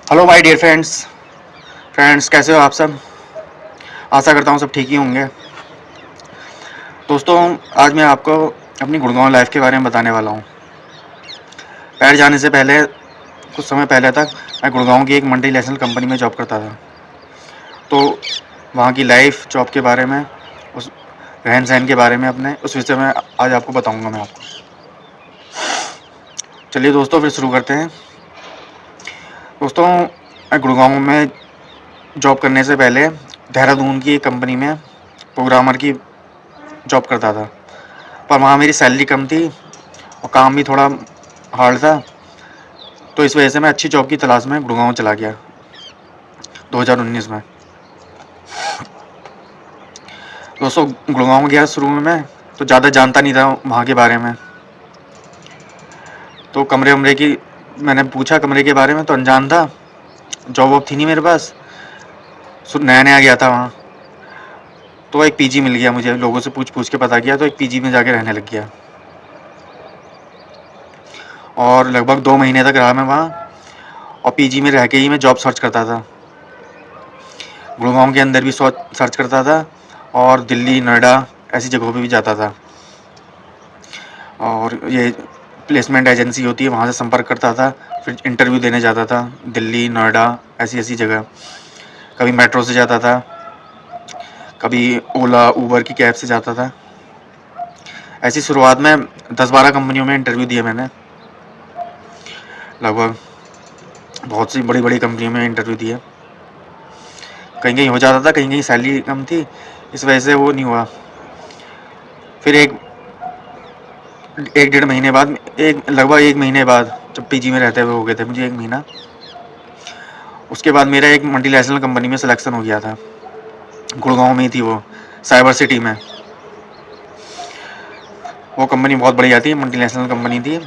Hello my dear friends कैसे हो आप सब। आशा करता हूँ सब ठीक ही होंगे। दोस्तों, आज मैं आपको अपनी गुड़गांव लाइफ के बारे में बताने वाला हूँ। पैर जाने से पहले कुछ समय पहले तक मैं गुड़गांव की एक मल्टीनेशनल कंपनी में जॉब करता था। तो वहाँ की लाइफ, जॉब के बारे में, उस रहन सहन के बारे में, अपने उस विषय में आज आपको बताऊँगा मैं आपको। चलिए दोस्तों, फिर शुरू करते हैं। दोस्तों, मैं गुड़गांव में जॉब करने से पहले देहरादून की एक कंपनी में प्रोग्रामर की जॉब करता था, पर वहाँ मेरी सैलरी कम थी और काम भी थोड़ा हार्ड था। तो इस वजह से मैं अच्छी जॉब की तलाश में गुड़गांव चला गया 2019 में। दोस्तों, गुड़गांव गया शुरू में मैं तो ज़्यादा जानता नहीं था वहाँ के बारे में। तो कमरे वमरे की मैंने पूछा, कमरे के बारे में तो अनजान था। जॉब वॉब थी नहीं मेरे पास, नया नया गया था वहाँ। तो एक पीजी मिल गया मुझे, लोगों से पूछ पूछ के पता किया, तो एक पीजी में जाके रहने लग गया और लगभग 2 महीने तक रहा मैं वहाँ। और पीजी में रह के ही मैं जॉब सर्च करता था। गुड़गांव के अंदर भी सर्च करता था और दिल्ली, नोएडा ऐसी जगहों पे भी जाता था। और ये प्लेसमेंट एजेंसी होती है, वहाँ से संपर्क करता था, फिर इंटरव्यू देने जाता था दिल्ली, नोएडा ऐसी ऐसी जगह। कभी मेट्रो से जाता था, कभी ओला ऊबर की कैब से जाता था। ऐसी शुरुआत में 10-12 कंपनियों में इंटरव्यू दिए मैंने। लगभग बहुत सी बड़ी बड़ी कंपनियों में इंटरव्यू दिए। कहीं कहीं हो जाता था, कहीं कहीं सैलरी कम थी, इस वजह से वो नहीं हुआ। फिर एक 1-1.5 महीने बाद, लगभग 1 महीने बाद, जब पीजी में रहते हुए हो गए थे मुझे 1 महीना, उसके बाद मेरा एक मल्टीनेशनल कंपनी में सिलेक्शन हो गया था। गुड़गांव में ही थी वो, साइबर सिटी में। वो कंपनी बहुत बढ़िया थी, मल्टीनेशनल कंपनी थी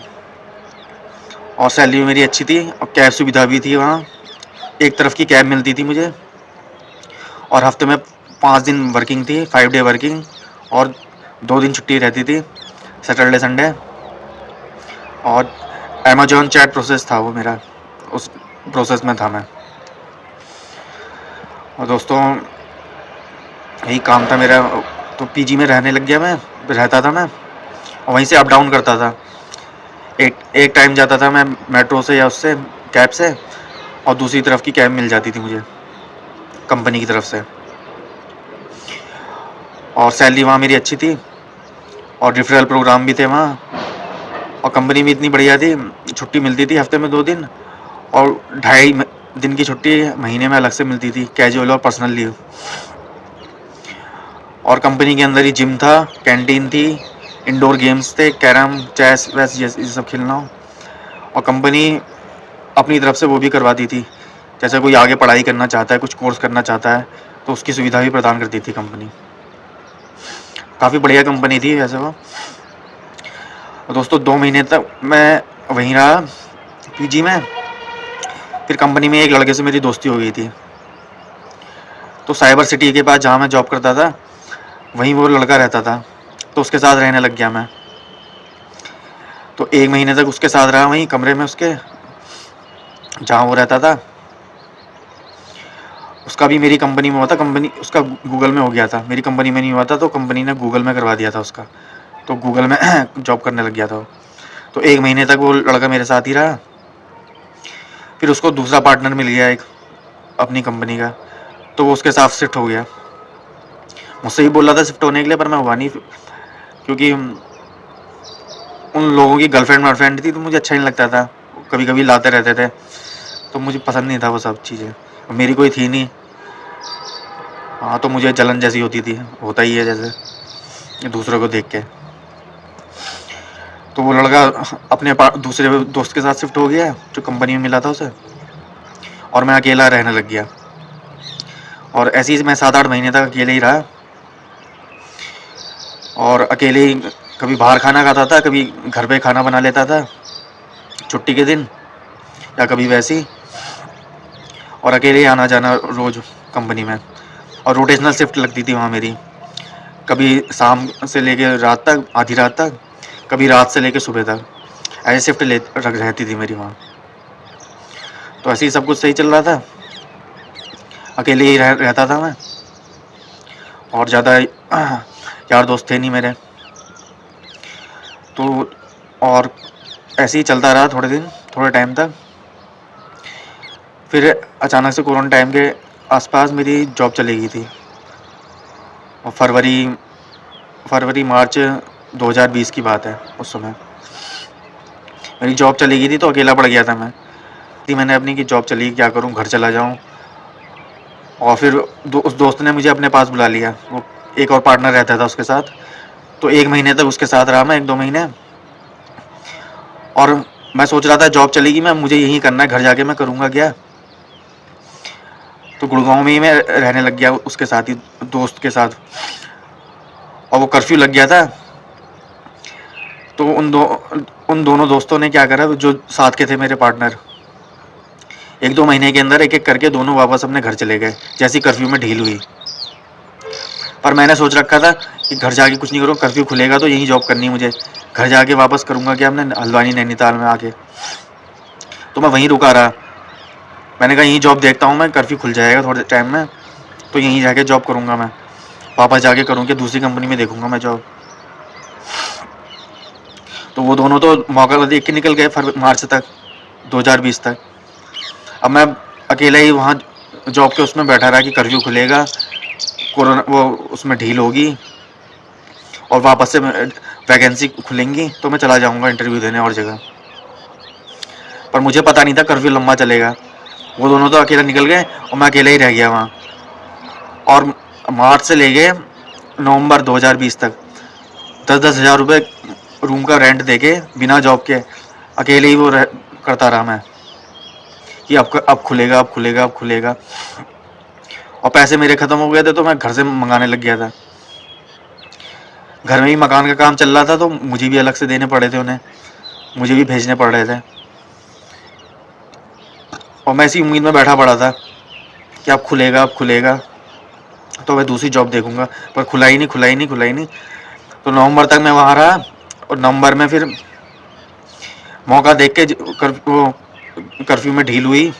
और सैलरी मेरी अच्छी थी और कैब सुविधा भी थी वहाँ। एक तरफ की कैब मिलती थी मुझे और हफ्ते में 5 दिन वर्किंग थी, 5 डे वर्किंग, और 2 दिन छुट्टी रहती थी, सैटरडे संडे। और अमेजॉन चैट प्रोसेस था वो मेरा, उस प्रोसेस में था मैं। और दोस्तों, यही काम था मेरा। तो पीजी में रहने लग गया मैं, रहता था मैं और वहीं से अप डाउन करता था। एक टाइम जाता था मैं मेट्रो से या उससे कैब से, और दूसरी तरफ की कैब मिल जाती थी मुझे कंपनी की तरफ से। और सैलरी वहाँ मेरी अच्छी थी और रेफरल प्रोग्राम भी थे वहाँ। और कंपनी भी इतनी बढ़िया थी, छुट्टी मिलती थी हफ्ते में 2 दिन, और 2.5 दिन की छुट्टी महीने में अलग से मिलती थी, कैजुअल और पर्सनल लीव। और कंपनी के अंदर ही जिम था, कैंटीन थी, इंडोर गेम्स थे, कैरम, चेस वैस ये सब खेलना हो। और कंपनी अपनी तरफ से वो भी करवाती थी, जैसे कोई आगे पढ़ाई करना चाहता है, कुछ कोर्स करना चाहता है, तो उसकी सुविधा भी प्रदान करती थी कंपनी। काफ़ी बढ़िया कंपनी थी वैसे वो। दोस्तों, 2 महीने तक मैं वहीं रहा पीजी में। फिर कंपनी में एक लड़के से मेरी दोस्ती हो गई थी। तो साइबर सिटी के पास जहाँ मैं जॉब करता था, वहीं वो लड़का रहता था, तो उसके साथ रहने लग गया मैं। तो 1 महीने तक उसके साथ रहा, वहीं कमरे में उसके, जहाँ वो रहता था। उसका भी मेरी कंपनी में हुआ था, कंपनी उसका गूगल में हो गया था, मेरी कंपनी में नहीं हुआ था, तो कंपनी ने गूगल में करवा दिया था उसका। तो गूगल में जॉब करने लग गया था वो। तो 1 महीने तक वो लड़का मेरे साथ ही रहा। फिर उसको दूसरा पार्टनर मिल गया एक अपनी कंपनी का, तो वो उसके साथ शिफ्ट हो गया। मुझसे ही बोल रहा था शिफ्ट होने के लिए, पर मैं हुआ नहीं, क्योंकि उन लोगों की गर्लफ्रेंड वर्लफ्रेंड थी, तो मुझे अच्छा नहीं लगता था। कभी कभी लाते रहते थे, तो मुझे पसंद नहीं था वो सब चीज़ें। मेरी कोई थी नहीं। हाँ, तो मुझे जलन जैसी होती थी, होता ही है जैसे दूसरों को देख के। तो वो लड़का अपने दूसरे दोस्त के साथ शिफ्ट हो गया जो कंपनी में मिला था उसे, और मैं अकेला रहने लग गया। और ऐसे ही मैं 7-8 महीने तक अकेले ही रहा, और अकेले ही कभी बाहर खाना खाता था, कभी घर पे खाना बना लेता था छुट्टी के दिन, या कभी वैसे ही। और अकेले ही आना जाना रोज़ कंपनी में। और रोटेशनल शिफ्ट लगती थी वहाँ मेरी, कभी शाम से लेके रात तक, आधी रात तक, कभी रात से लेके सुबह तक, ऐसे शिफ्ट रहती थी मेरी वहाँ। तो ऐसे ही सब कुछ सही चल रहा था, अकेले ही रहता था मैं, और ज़्यादा यार दोस्त थे नहीं मेरे। तो और ऐसे ही चलता रहा थोड़े टाइम तक। फिर अचानक से कोरोना टाइम के आसपास मेरी जॉब चली गई थी, और फरवरी मार्च 2020 की बात है। उस समय मेरी जॉब चली गई थी, तो अकेला पड़ गया था मैं। मैंने अपनी की जॉब चली, क्या करूं, घर चला जाऊं। और फिर उस दोस्त ने मुझे अपने पास बुला लिया, वो एक और पार्टनर रहता था उसके साथ। तो 1 महीने तक उसके साथ रहा मैं, 1-2 महीने। और मैं सोच रहा था जॉब चलेगी, मैं मुझे यही करना है, घर जाके मैं करूँगा क्या। तो गुड़गांव में ही मैं रहने लग गया उसके साथ ही, दोस्त के साथ। और वो कर्फ्यू लग गया था, तो उन दोनों दोस्तों ने क्या करा, जो साथ के थे मेरे पार्टनर, 1-2 महीने के अंदर एक-एक करके दोनों वापस अपने घर चले गए, जैसी कर्फ्यू में ढील हुई। पर मैंने सोच रखा था कि घर जाके कुछ नहीं करूँगा, कर्फ्यू खुलेगा तो यही जॉब करनी है मुझे, घर जाके वापस करूँगा क्या अपने हल्द्वानी नैनीताल में आके। तो मैं वहीं रुका रहा। मैंने कहा यहीं जॉब देखता हूँ मैं, कर्फ्यू खुल जाएगा थोड़े टाइम में, तो यहीं जाके जॉब करूँगा मैं, वापस जाके करूँगा, दूसरी कंपनी में देखूँगा मैं जॉब। तो वो दोनों तो मौका देख के निकल गए मार्च तक, 2020 तक। अब मैं अकेला ही वहाँ जॉब के उसमें बैठा रहा कि कर्फ्यू खुलेगा, कोरोना वो उसमें ढील होगी, और वापस से वैकेंसी खुलेंगी तो मैं चला जाऊँगा इंटरव्यू देने और जगह। पर मुझे पता नहीं था कर्फ्यू लंबा चलेगा। वो दोनों तो अकेला निकल गए और मैं अकेला ही रह गया वहाँ। और मार्च से ले गए नवंबर 2020 तक 10-10 हज़ार रुपये रूम का रेंट देके, बिना जॉब के अकेले ही वो करता रहा मैं कि अब खुलेगा, अब खुलेगा, अब खुलेगा। और पैसे मेरे ख़त्म हो गए थे, तो मैं घर से मंगाने लग गया था। घर में ही मकान का काम चल रहा था, तो मुझे भी अलग से देने पड़े थे उन्हें, मुझे भी भेजने पड़ रहे थे। और मैं इसी उम्मीद में बैठा पड़ा था कि अब खुलेगा, अब खुलेगा तो मैं दूसरी जॉब देखूँगा। पर खुला ही नहीं। तो नवंबर तक मैं वहाँ रहा, और नवंबर में फिर मौका देख के कर्फ्यू में ढील हुई,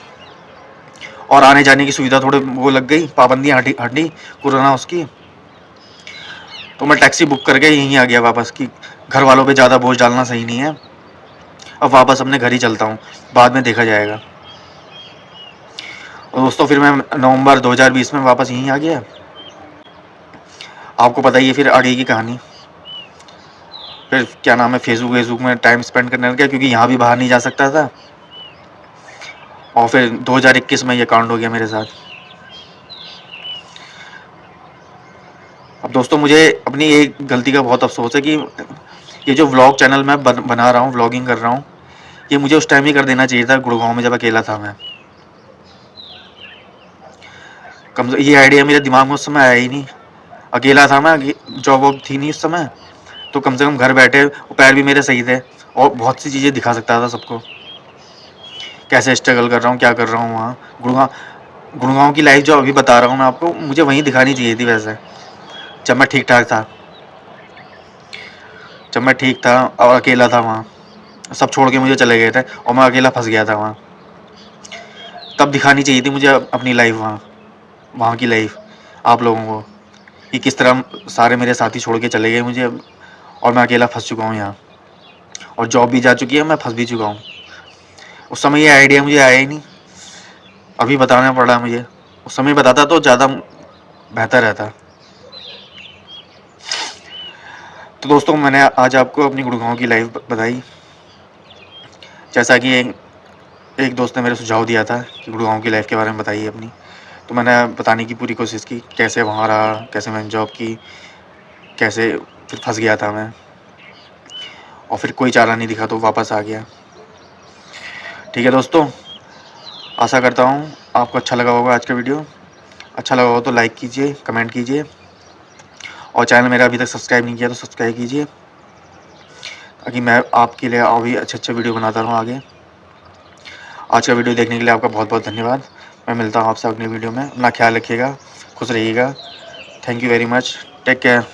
और आने जाने की सुविधा थोड़े वो लग गई, पाबंदियाँ हटी कोरोना उसकी। तो मैं टैक्सी बुक करके यहीं आ गया वापस, कि घर वालों पे ज़्यादा बोझ डालना सही नहीं है। अब वापस अपने घर ही चलता हूँ, बाद में देखा जाएगा। और दोस्तों फिर मैं नवंबर 2020 में वापस यहीं आ गया। आपको पता ही है फिर आगे की कहानी। फिर क्या नाम है, फेसबुक में टाइम स्पेंड करने लग गया, क्योंकि यहाँ भी बाहर नहीं जा सकता था। और फिर 2021 में ये कांड हो गया मेरे साथ। अब दोस्तों मुझे अपनी एक गलती का बहुत अफसोस है कि ये जो व्लॉग चैनल मैं बना रहा हूँ, व्लॉगिंग कर रहा हूँ, ये मुझे उस टाइम ही कर देना चाहिए था, गुड़गांव में जब अकेला था मैं। ये आइडिया मेरे दिमाग में उस समय आया ही नहीं। अकेला था मैं, जॉब वॉब थी नहीं उस समय, तो कम से कम घर बैठे, पैर भी मेरे सही थे, और बहुत सी चीज़ें दिखा सकता था सबको, कैसे स्ट्रगल कर रहा हूँ, क्या कर रहा हूँ वहाँ। गुड़गांव की लाइफ जो अभी बता रहा हूँ मैं आपको, मुझे वहीं दिखानी चाहिए थी वैसे, जब मैं ठीक ठाक था, जब मैं ठीक था और अकेला था वहाँ। सब छोड़ के मुझे चले गए थे, और मैं अकेला फंस गया था वहाँ। तब दिखानी चाहिए थी मुझे अपनी लाइफ वहाँ की लाइफ आप लोगों को, कि किस तरह सारे मेरे साथी छोड़ के चले गए मुझे, और मैं अकेला फंस चुका हूँ यहाँ, और जॉब भी जा चुकी है, मैं फंस भी चुका हूँ। उस समय ये आइडिया मुझे आया ही नहीं, अभी बताना पड़ा मुझे। उस समय बताता तो ज़्यादा बेहतर रहता। तो दोस्तों मैंने आज आपको अपनी गुड़गांव की लाइफ बताई, जैसा कि एक दोस्त ने मेरे सुझाव दिया था कि गुड़गांव की लाइफ के बारे में बताइए अपनी। तो मैंने बताने की पूरी कोशिश की, कैसे वहाँ रहा, कैसे मैंने जॉब की, कैसे फिर फंस गया था मैं, और फिर कोई चारा नहीं दिखा तो वापस आ गया। ठीक है दोस्तों, आशा करता हूँ आपको अच्छा लगा होगा आज का वीडियो। अच्छा लगा हो तो लाइक कीजिए, कमेंट कीजिए, और चैनल मेरा अभी तक सब्सक्राइब नहीं किया तो सब्सक्राइब कीजिए, ताकि मैं आपके लिए और भी अच्छे वीडियो बनाता रहूँ आगे। आज का वीडियो देखने के लिए आपका बहुत बहुत धन्यवाद। मैं मिलता हूँ आपसे अगले वीडियो में। अपना ख्याल रखिएगा, खुश रहिएगा। Thank you very much, take care.